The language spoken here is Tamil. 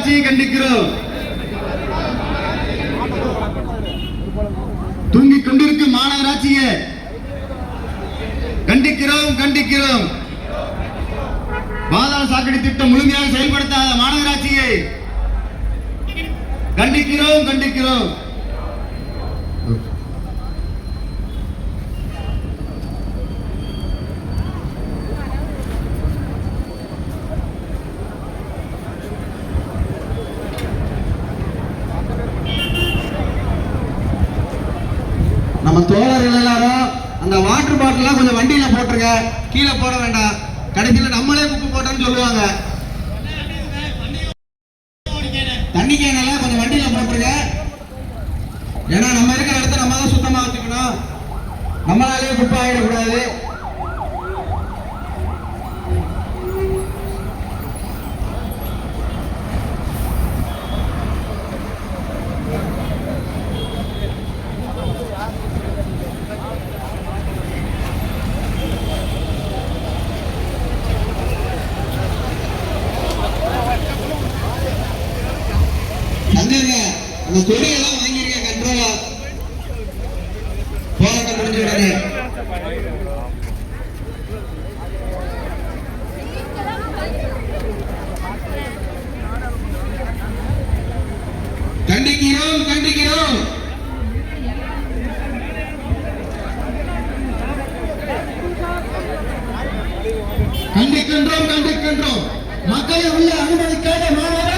ஆட்சியை கண்டிக்கிறோம். தூங்கிக் கொண்டிருக்கும் மாநகராட்சியை கண்டிக்கிறோம் கண்டிக்கிறோம். பாதாள சாக்கடை திட்டம் முழுமையாக செயல்படுத்தாத மாநகராட்சியை கண்டிக்கிறோம் கண்டிக்கிறோம். நம்ம தோழர்கள் எல்லாரும் அந்த வாட்டர் பாட்டிலாம் கொஞ்சம் வண்டியில போட்டுருங்க, கீழே போட வேண்டாம். கடைசியில் நம்மளே குப்பை போட்டோம்னு சொல்லுவாங்க. தண்ணி கேனெல்லாம் கொஞ்சம் வண்டியில போட்டுருங்க. ஏன்னா நம்ம இருக்கிற இடத்த நம்ம தான் சுத்தமா வச்சுக்கணும். நம்மளாலேயே குப்பை ஆகிடக்கூடாது. அந்த கொடியெல்லாம் வாங்கிருக்க கண்ட்ரோலா போராட்டம் முடிஞ்ச உடனே. கண்டிக்கிறோம் கண்டிக்கிறோம். கண்டிக்கின்றோம் கண்டிக்கின்றோம். மக்களை உள்ள அனுமதிக்காத மாணவர்கள்